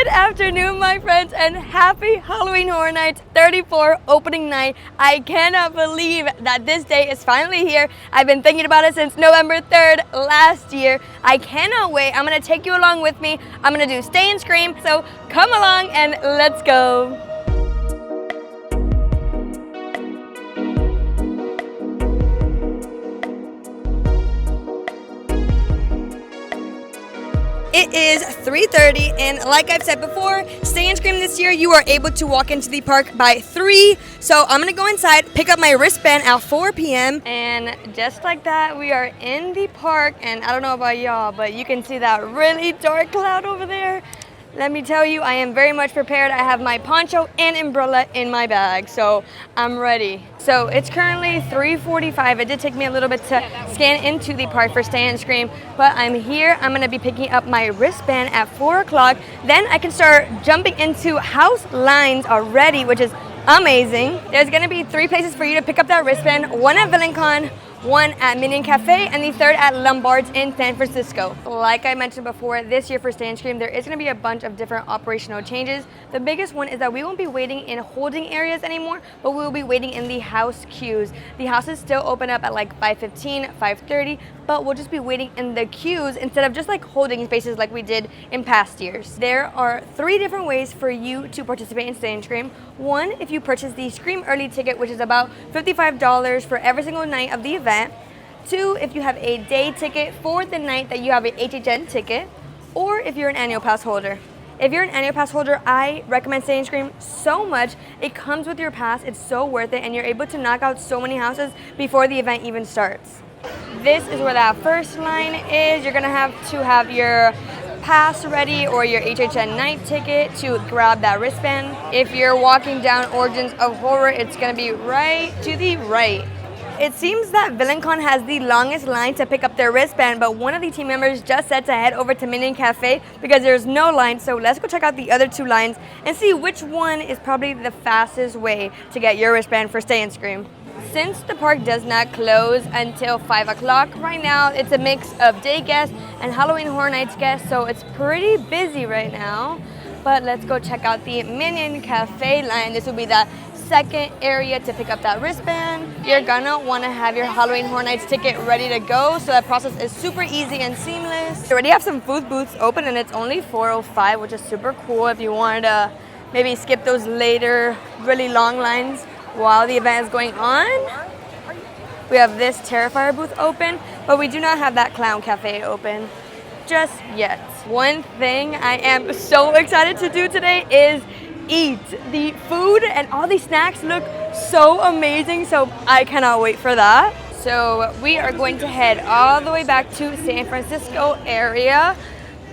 Good afternoon, my friends, and happy Halloween Horror Nights 34 opening night. I cannot believe that this day is finally here. I've been thinking about it since November 3rd last year. I cannot wait. I'm gonna take you along with me. I'm gonna do Stay and Scream, so come along and let's go. It is 3:30, and like I've said before, Stay and Scream this year, you are able to walk into the park by 3. So I'm gonna go inside, pick up my wristband at 4 p.m. And just like that, we are in the park. And I don't know about y'all, but you can see that really dark cloud over there. Let me tell you, I am very much prepared. I have my poncho and umbrella in my bag, so I'm ready. So it's currently 3:45. It did take me a little bit to scan into the park for Stay and Scream, but I'm here. I'm gonna be picking up my wristband at 4 o'clock. Then I can start jumping into house lines already, which is amazing. There's gonna be 3 places for you to pick up that wristband, one at VillainCon, one at Minion Cafe, and the third at Lombard's in San Francisco. Like I mentioned before, this year for Stay and Scream, there is going to be a bunch of different operational changes. The biggest one is that we won't be waiting in holding areas anymore, but we will be waiting in the house queues. The houses still open up at like 5:15, 5:30, but we'll just be waiting in the queues instead of just like holding spaces like we did in past years. There are 3 different ways for you to participate in Stay and Scream. One, if you purchase the Scream Early ticket, which is about $55 for every single night of the event. 2, if you have a day ticket for the night that you have a HHN ticket, or if you're an annual pass holder. If you're an annual pass holder, I recommend Stay and Scream so much. It comes with your pass, it's so worth it, and you're able to knock out so many houses before the event even starts. This is where that first line is. You're gonna have to have your pass ready or your HHN night ticket to grab that wristband. If you're walking down Origins of Horror, it's gonna be right to the right. It seems that VillainCon has the longest line to pick up their wristband, but one of the team members just said to head over to Minion Cafe because there's no line. So let's go check out the other 2 lines and see which one is probably the fastest way to get your wristband for Stay and Scream. Since the park does not close until 5 o'clock, right now it's a mix of day guests and Halloween Horror Nights guests, so it's pretty busy right now. But let's go check out the Minion Cafe line. This will be the second area to pick up that wristband. You're gonna wanna have your Halloween Horror Nights ticket ready to go, so that process is super easy and seamless. We already have some food booths open, and it's only 4:05, which is super cool if you wanted to maybe skip those later really long lines while the event is going on. We have this Terrifier booth open, but we do not have that Clown Cafe open just yet. One thing I am so excited to do today is eat. The food and all these snacks look so amazing, so I cannot wait for that. So we are going to head all the way back to San Francisco area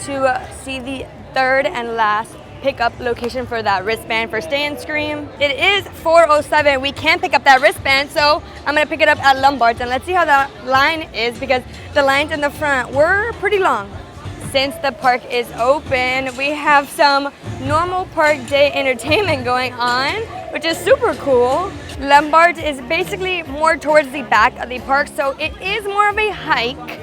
to see the third and last pickup location for that wristband for Stay and Scream. It is 4:07. We can't pick up that wristband, so I'm gonna pick it up at Lombard's, and let's see how that line is because the lines in the front were pretty long. Since the park is open, we have some normal park day entertainment going on, which is super cool. Lombard's is basically more towards the back of the park, so it is more of a hike.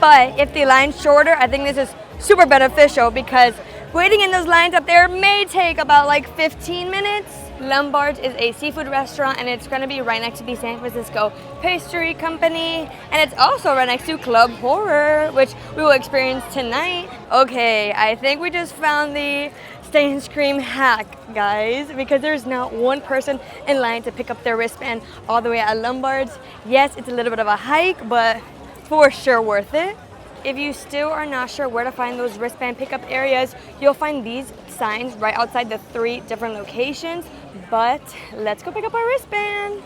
But if the line's shorter, I think this is super beneficial because waiting in those lines up there may take about like 15 minutes. Lombard's is a seafood restaurant, and it's going to be right next to the San Francisco Pastry Company, and it's also right next to Club Horror, which we will experience tonight. Okay, I think we just found the Stay and Scream hack, guys, because there's not one person in line to pick up their wristband all the way at Lombard's. Yes, it's a little bit of a hike, but for sure worth it. If you still are not sure where to find those wristband pickup areas, you'll find these signs right outside the 3 different locations. But let's go pick up our wristband.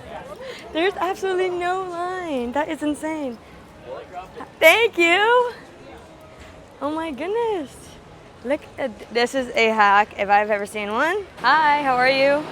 There's absolutely no line. That is insane. Thank you. Oh my goodness. Look at this. Is a hack if I've ever seen one. Hi, how are you?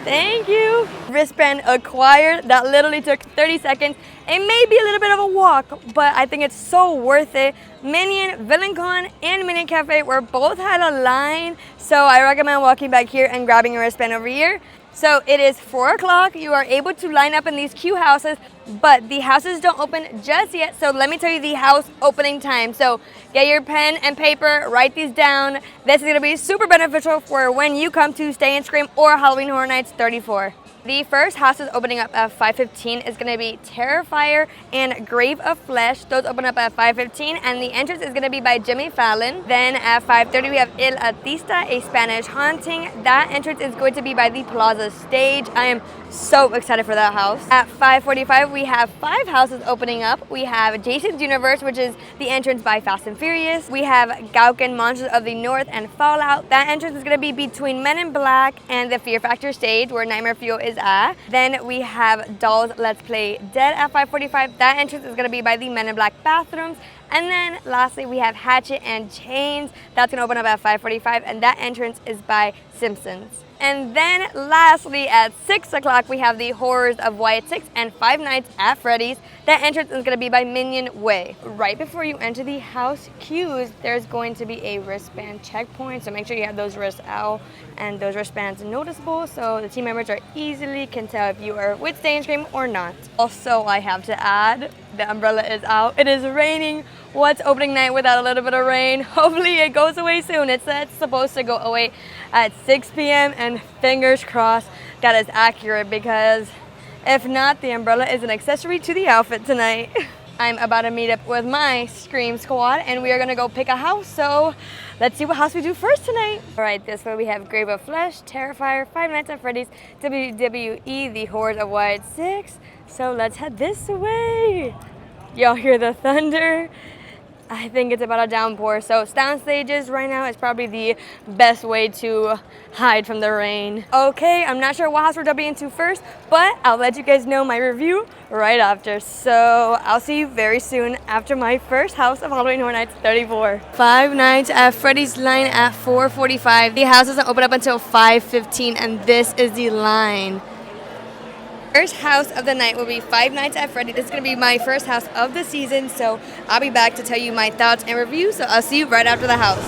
Thank you. Wristband acquired. That literally took 30 seconds. It may be a little bit of a walk, but I think it's so worth it. Minion, VillainCon, and Minion Cafe were both had a line, so I recommend walking back here and grabbing a wristband over here. So it is 4 o'clock. You are able to line up in these queue houses. But the houses don't open just yet, so let me tell you the house opening time. So get your pen and paper, write these down. This is gonna be super beneficial for when you come to Stay and Scream or Halloween Horror Nights 34. The first house is opening up at 5:15 is gonna be Terrifier and Grave of Flesh. Those open up at 5:15, and the entrance is gonna be by Jimmy Fallon. Then at 5:30 we have El Artista, a Spanish haunting. That entrance is going to be by the Plaza stage. I am so excited for that house. At 5:45 we have 5 houses opening up. We have Jason's Universe, which is the entrance by Fast and Furious. We have Gauken Monsters of the North and Fallout. That entrance is gonna be between Men in Black and the Fear Factor stage where Nightmare Fuel is at. Then we have Dolls Let's Play Dead at 5:45. That entrance is gonna be by the Men in Black bathrooms. And then lastly, we have Hatchet and Chains. That's gonna open up at 5:45, and that entrance is by Simpsons. And then lastly, at 6 o'clock, we have the Horrors of Wyatt 6 and Five Nights at Freddy's. That entrance is gonna be by Minion Way. Right before you enter the house queues, there's going to be a wristband checkpoint. So make sure you have those wrists out and those wristbands noticeable so the team members are easily can tell if you are with Stay and Scream or not. Also, I have to add, the umbrella is out. It is raining. What's opening night without a little bit of rain? Hopefully it goes away soon. It's supposed to go away at 6 p.m. and fingers crossed that is accurate, because if not, the umbrella is an accessory to the outfit tonight. I'm about to meet up with my Scream squad and we are gonna go pick a house, so let's see what house we do first tonight. All right, this way we have Grave of Flesh, Terrifier, Five Nights at Freddy's, WWE, the Horrors of Wyatt 6. So let's head this way. Y'all hear the thunder? I think it's about a downpour, so sound stages right now is probably the best way to hide from the rain. Okay, I'm not sure what house we're jumping into first, but I'll let you guys know my review right after. So I'll see you very soon after my first house of Halloween Horror Nights 34. Five Nights at Freddy's line at 4:45. The house doesn't open up until 5:15, and this is the line. First house of the night will be Five Nights at Freddy's. This is going to be my first house of the season, so I'll be back to tell you my thoughts and reviews. So I'll see you right after the house.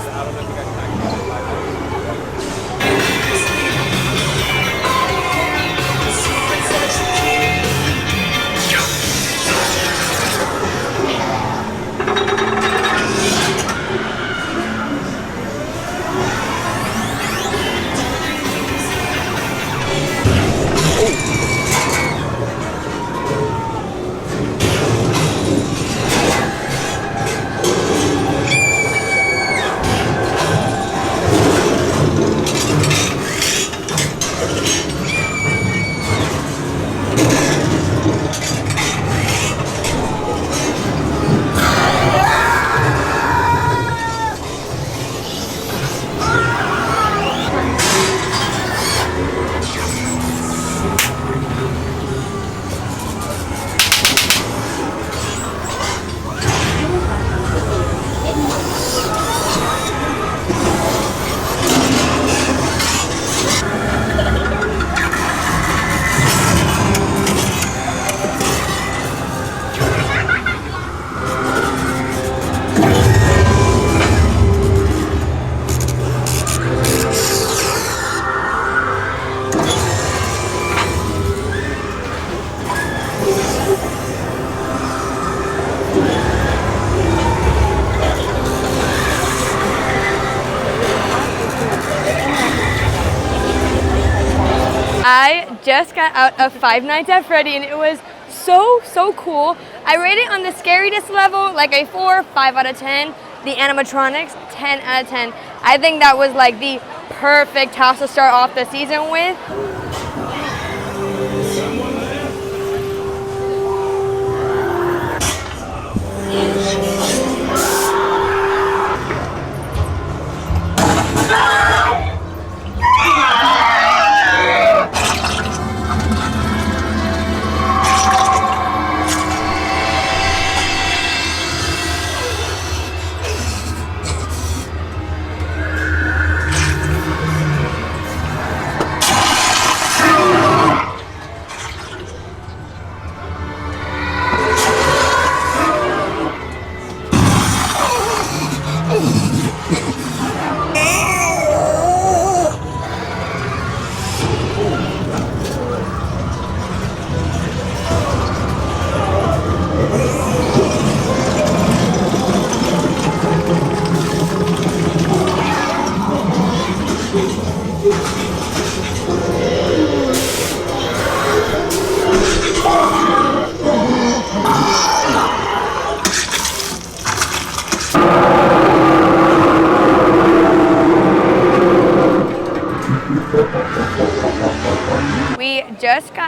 I just got out of Five Nights at Freddy and it was so cool. I rate it on the scariness level like a 4, 5 out of 10. The animatronics, 10 out of 10. I think that was like the perfect house to start off the season with.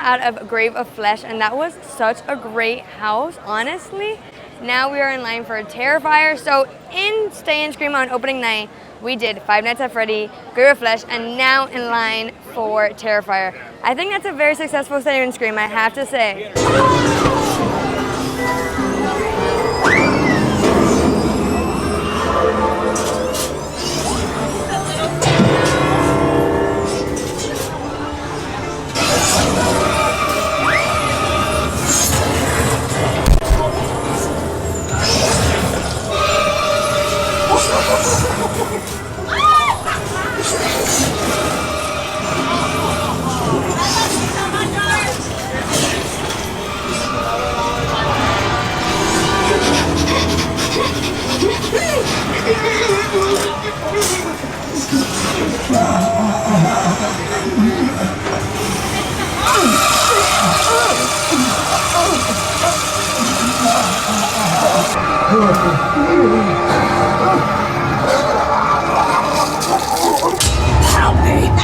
out of Grave of Flesh, and that was such a great house, honestly. Now we are in line for Terrifier. So in Stay and Scream on opening night, we did Five Nights at Freddy, Grave of Flesh, and now in line for Terrifier. I think that's a very successful Stay and Scream, I have to say. Help me!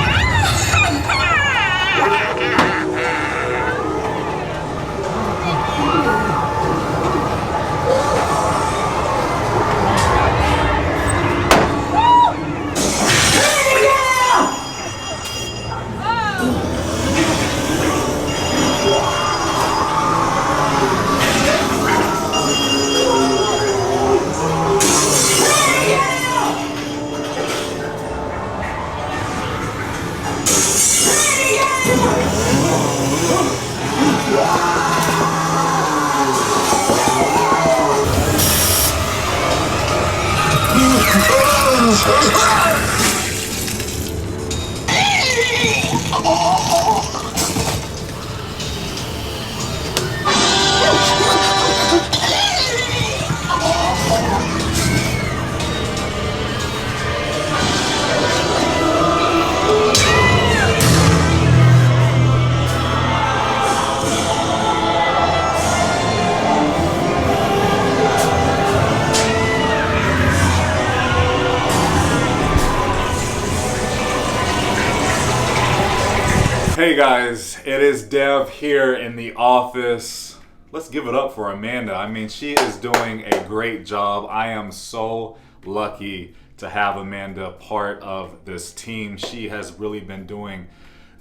Hey guys, it is Dev here in the office. Let's give it up for Amanda. I mean, she is doing a great job. I am so lucky to have Amanda part of this team. She has really been doing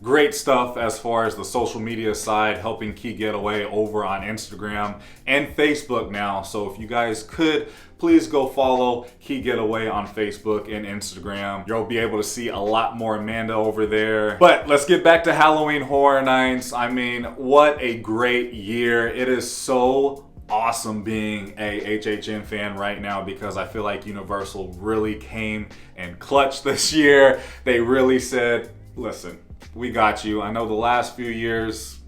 great stuff as far as the social media side, helping Key Getaway over on Instagram and Facebook now. So if you guys could, please go follow Key Getaway on Facebook and Instagram. You'll be able to see a lot more Amanda over there. But let's get back to Halloween Horror Nights. I mean, what a great year. It is so awesome being a HHN fan right now because I feel like Universal really came and clutched this year. They really said, listen, we got you. I know the last few years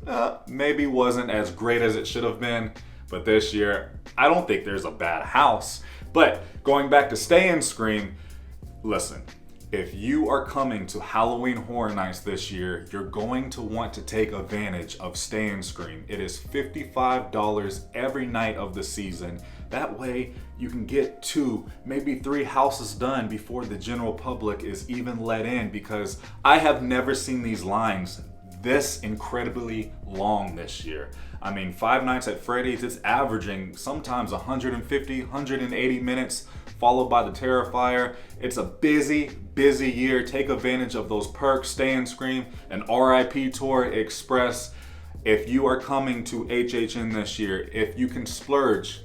maybe wasn't as great as it should have been, but this year, I don't think there's a bad house. But going back to Stay and Scream, listen, if you are coming to Halloween Horror Nights this year, you're going to want to take advantage of Stay and Scream. It is $55 every night of the season. That way you can get 2, maybe 3 houses done before the general public is even let in, because I have never seen these lines this incredibly long this year. I mean, Five Nights at Freddy's, it's averaging sometimes 150, 180 minutes, followed by the Terrifier. It's a busy year. Take advantage of those perks. Stay and Scream and RIP Tour Express. If you are coming to HHN this year, if you can splurge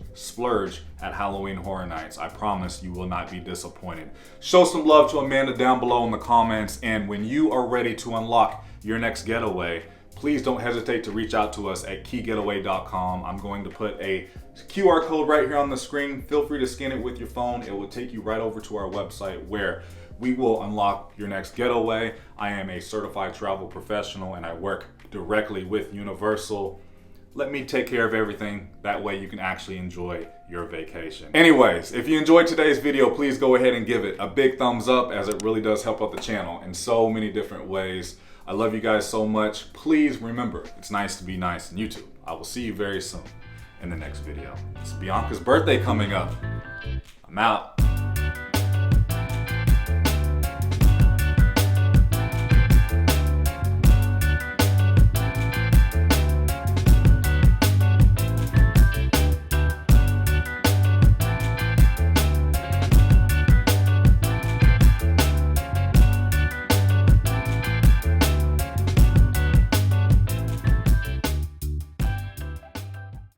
at Halloween Horror Nights, I promise you will not be disappointed. Show some love to Amanda down below in the comments, and when you are ready to unlock your next getaway, please don't hesitate to reach out to us at keygetaway.com. I'm going to put a QR code right here on the screen. Feel free to scan it with your phone. It will take you right over to our website where we will unlock your next getaway. I am a certified travel professional and I work directly with Universal. Let me take care of everything. That way you can actually enjoy your vacation. Anyways, if you enjoyed today's video, please go ahead and give it a big thumbs up, as it really does help out the channel in so many different ways. I love you guys so much. Please remember, it's nice to be nice in YouTube. I will see you very soon in the next video. It's Bianca's birthday coming up. I'm out.